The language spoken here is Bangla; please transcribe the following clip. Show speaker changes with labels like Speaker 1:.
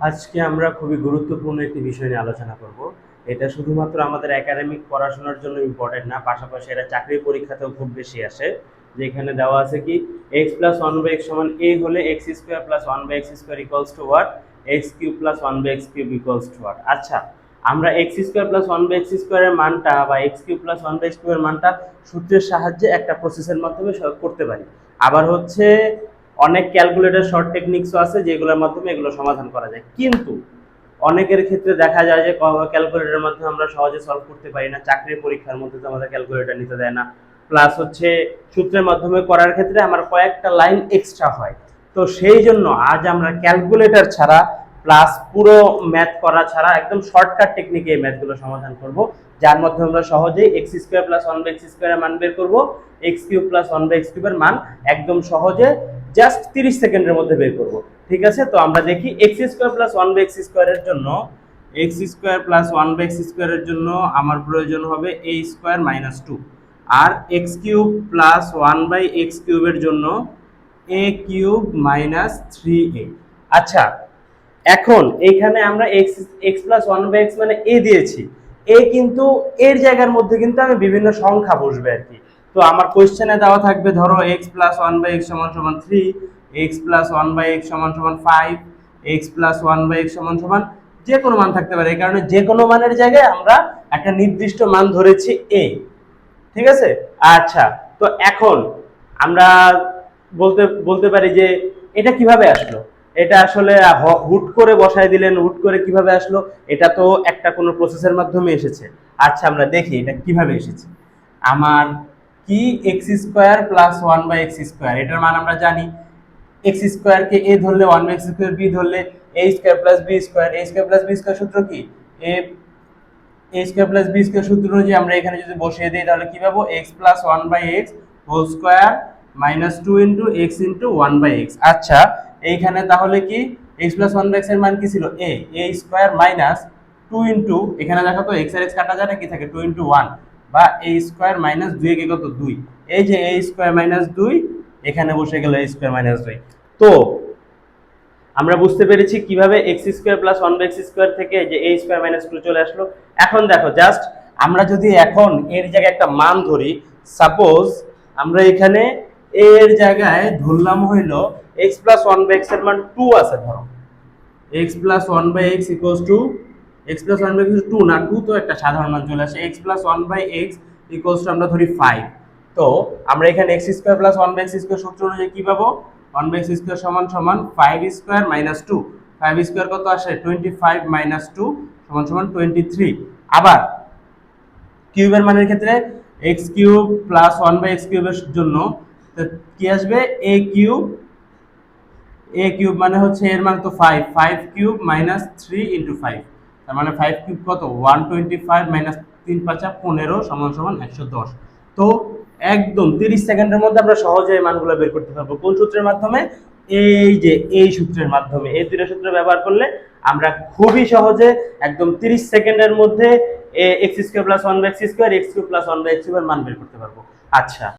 Speaker 1: আজকে আমরা খুবই গুরুত্বপূর্ণ একটি বিষয় নিয়ে আলোচনা করব। এটা শুধুমাত্র আমাদের একাডেমিক পড়াশোনার জন্য ইম্পর্টেন্ট না, পাশাপাশি এটা চাকরির পরীক্ষাতেও খুব বেশি আসে। যেখানে দেওয়া আছে কি x plus one by x সমান এ হলে x square plus one by x square equals to what, x cube plus one by x cube equals to what. আচ্ছা, আমরা x square plus one by x স্কোয়ারের মানটা বা x cube plus one by x কিউবের মানটা সূত্রের সাহায্যে একটা প্রসেসের মাধ্যমে করতে পারি। আবার হচ্ছে অনেক ক্যালকুলেটর শর্ট টেকনিক্সও আছে যেগুলোর মাধ্যমে এগুলো সমাধান করা যায়, কিন্তু অনেকের ক্ষেত্রে দেখা যায় যে ক্যালকুলেটরের মাধ্যমে আমরা সহজে সলভ করতে পারি না, চাকরির পরীক্ষার মধ্যে তো আমাদের ক্যালকুলেটর নিতে দেয় না, প্লাস হচ্ছে সূত্রের মাধ্যমে করার ক্ষেত্রে আমার কয়েকটা লাইন এক্সট্রা হয়। তো সেই জন্য আজ আমরা ক্যালকুলেটর ছাড়া প্লাস পুরো ম্যাথ করা ছাড়া একদম শর্টকাট টেকনিকে এই ম্যাথগুলো সমাধান করব, যার মাধ্যমে আমরা সহজেই x square plus one by x স্কোয়ারের মান বের করবো, x cube plus one by x কিউবের মান একদম সহজে জাস্ট 30 সেকেন্ডের মধ্যে বের করব। ঠিক আছে, তো আমরা দেখি X square plus one by x স্কোয়ারের জন্য X square plus one by x স্কোয়ারের জন্য আমার প্রয়োজন হবে এ স্কোয়ার মাইনাস টু, আর X cube plus one by x কিউবের জন্য A cube minus three A. আচ্ছা, এখন এইখানে আমরা X X plus one by X মানে এ দিয়েছি, এ কিন্তু এর জায়গার মধ্যে কিন্তু আমি বিভিন্ন সংখ্যা বসবে আর কি। তো আমার কোশ্চেনে দেওয়া থাকবে ধরো x plus one by x সমান সমান three, x plus one by x সমান সমান five, x plus one by x সমান সমান যে কোনো মান থাকতে পারে। এই কারণে যে কোনো মানের জায়গায় আমরা একটা নির্দিষ্ট মান ধরেছি এ। ঠিক আছে, আচ্ছা, তো এখন আমরা বলতে বলতে পারি যে এটা কিভাবে আসলো। এটা আসলে হুট করে বসায় দিলেন, হুট করে কিভাবে আসলো, এটা তো একটা কোনো প্রসেসের মাধ্যমে এসেছে। আচ্ছা, আমরা দেখি এটা কিভাবে এসেছে। আমার কি x square plus one by x square, এটার মান আমরা জানি। এক্স স্কোয়ারকে এ ধরলে one by x square B ধরলে A square plus B square, A square plus B square সূত্র কি A A square plus B square সূত্র অনুযায়ী আমরা এখানে যদি বসিয়ে দিই তাহলে কি পাবো, x plus one by x whole square minus two into x into one by x. আচ্ছা, এইখানে তাহলে কি x plus one by x এর মান কি ছিল A, A square minus two into এখানে দেখো তো এক্স আর এক্স কাটা যায় না, কি থাকে টু ইন্টু ওয়ান, বা এ স্কোয়ার মাইনাস দুই কে কত দুই, এই যে এ স্কোয়ার মাইনাস দুই এখানে বসে গেল এ স্কোয়ার মাইনাস দুই। তো আমরা বুঝতে পেরেছি কিভাবে x square plus one by x square থেকে যে এ স্কোয়ার মাইনাস টু চলে আসলো। এখন দেখো জাস্ট আমরা যদি এখন এর জায়গায় একটা মান ধরি, সাপোজ আমরা এখানে এর জায়গায় ধরলাম হইলো x plus one by x এর মান টু আছে, ধরো x plus one by x equals to x plus one by x two না, টু তো একটা সাধারণ মান চলে আসে, x plus one by x equals to আমরা ধরি ফাইভ। তো আমরা এখানে x square plus one by x square সূত্র অনুযায়ী কি পাবো, ওয়ান বাই এক্স স্কোয়ার সমান সমান five square minus two, five square কত আসে টোয়েন্টি ফাইভ মাইনাস টু সমান সমান টোয়েন্টি থ্রি। আবার কিউবের মানের ক্ষেত্রে x cube plus one by x কিউবের জন্য কি আসবে এ কিউব, এ কিউব মানে হচ্ছে এর মান তো five, five cube minus three into five, তার মানে ফাইভ কিউব কত ওয়ান টোয়েন্টি ফাইভ মাইনাস তিন পাঁচা পনেরো সমান সমান একশো দশ। তো একদম 30 সেকেন্ডের মধ্যে আমরা সহজে এই মানগুলো বের করতে পারবো। কোন সূত্রের মাধ্যমে, এই যে এই সূত্রের মাধ্যমে, এই দুটো সূত্র ব্যবহার করলে আমরা খুবই সহজে একদম 30 সেকেন্ডের মধ্যে x square plus one by x square, x cube plus one by x কিউবের মান বের করতে পারবো। আচ্ছা,